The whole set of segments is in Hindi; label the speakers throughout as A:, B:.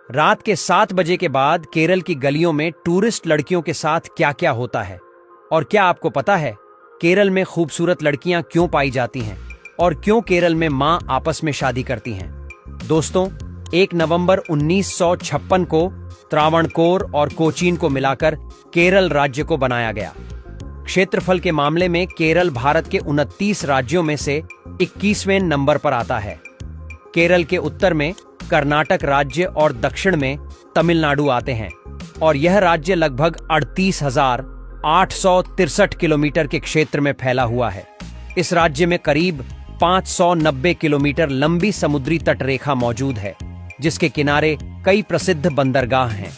A: रात के 7 बजे के बाद केरल की गलियों में टूरिस्ट लड़कियों के साथ क्या क्या होता है, और क्या आपको पता है केरल में खूबसूरत लड़कियां क्यों पाई जाती हैं और क्यों केरल में मां आपस में शादी करती हैं? दोस्तों, 1 नवंबर 1956 को त्रावणकोर और कोचीन को मिलाकर केरल राज्य को बनाया गया। क्षेत्रफल के मामले में केरल भारत के 29 राज्यों में से 21वें नंबर पर आता है। केरल के उत्तर में कर्नाटक राज्य और दक्षिण में तमिलनाडु आते हैं और यह राज्य लगभग 38,863 किलोमीटर के क्षेत्र में फैला हुआ है। इस राज्य में करीब 590 किलोमीटर लंबी समुद्री तटरेखा मौजूद है, जिसके किनारे कई प्रसिद्ध बंदरगाह हैं।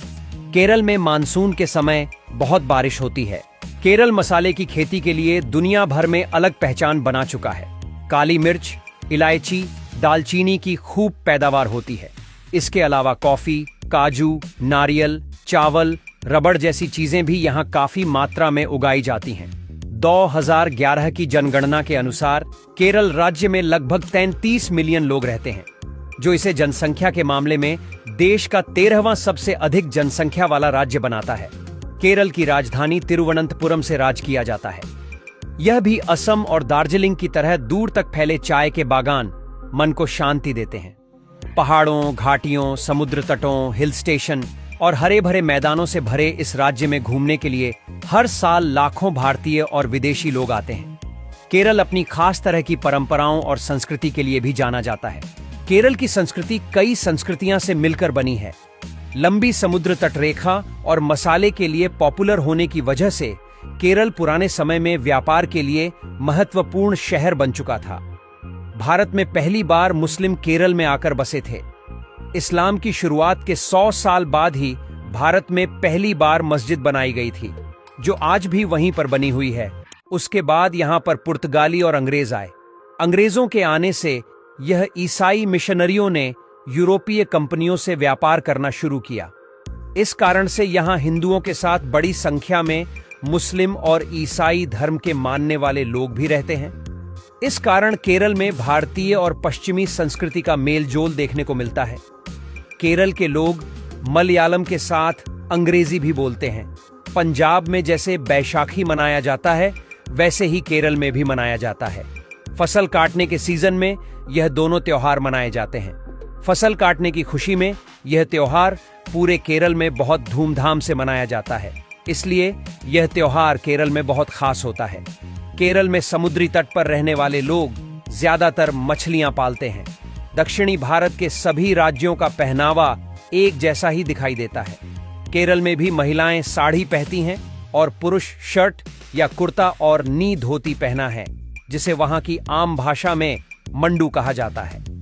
A: केरल में मानसून के समय बहुत बारिश होती है। केरल मसाले की खेती के लिए दुनिया भर में अलग पहचान बना चुका है। काली मिर्च, इलायची, दालचीनी की खूब पैदावार होती है। इसके अलावा कॉफी, काजू, नारियल, चावल, रबड़ जैसी चीजें भी यहाँ काफी मात्रा में उगाई जाती हैं। 2011 की जनगणना के अनुसार केरल राज्य में लगभग 33 मिलियन लोग रहते हैं, जो इसे जनसंख्या के मामले में देश का 13वां सबसे अधिक जनसंख्या वाला राज्य बनाता है। केरल की राजधानी तिरुवनंतपुरम से राज किया जाता है। यह भी असम और दार्जिलिंग की तरह दूर तक फैले चाय के बागान मन को शांति देते हैं। पहाड़ों, घाटियों, समुद्र तटों, हिल स्टेशन और हरे भरे मैदानों से भरे इस राज्य में घूमने के लिए हर साल लाखों भारतीय और विदेशी लोग आते हैं। केरल अपनी खास तरह की परंपराओं और संस्कृति के लिए भी जाना जाता है। केरल की संस्कृति कई संस्कृतियां से मिलकर बनी है। लंबी समुद्र तटरेखा और मसाले के लिए पॉपुलर होने की वजह से केरल पुराने समय में व्यापार के लिए महत्वपूर्ण शहर बन चुका था। भारत में पहली बार मुस्लिम केरल में आकर बसे थे। इस्लाम की शुरुआत के 100 साल बाद ही भारत में पहली बार मस्जिद बनाई गई थी, जो आज भी वहीं पर बनी हुई है। उसके बाद यहां पर पुर्तगाली और अंग्रेज आए। अंग्रेजों के आने से यह ईसाई मिशनरियों ने यूरोपीय कंपनियों से व्यापार करना शुरू किया। इस कारण से यहां हिंदुओं के साथ बड़ी संख्या में मुस्लिम और ईसाई धर्म के मानने वाले लोग भी रहते हैं। इस कारण केरल में भारतीय और पश्चिमी संस्कृति का मेलजोल देखने को मिलता है। केरल के लोग मलयालम के साथ अंग्रेजी भी बोलते हैं। पंजाब में जैसे बैसाखी मनाया जाता है, वैसे ही केरल में भी मनाया जाता है। फसल काटने के सीजन में यह दोनों त्योहार मनाए जाते हैं। फसल काटने की खुशी में यह त्योहार पूरे केरल में बहुत धूमधाम से मनाया जाता है, इसलिए यह त्योहार केरल में बहुत खास होता है। केरल में समुद्री तट पर रहने वाले लोग ज्यादातर मछलियां पालते हैं। दक्षिणी भारत के सभी राज्यों का पहनावा एक जैसा ही दिखाई देता है। केरल में भी महिलाएं साड़ी पहनती हैं और पुरुष शर्ट या कुर्ता और नी धोती पहना है, जिसे वहां की आम भाषा में मंडू कहा जाता है।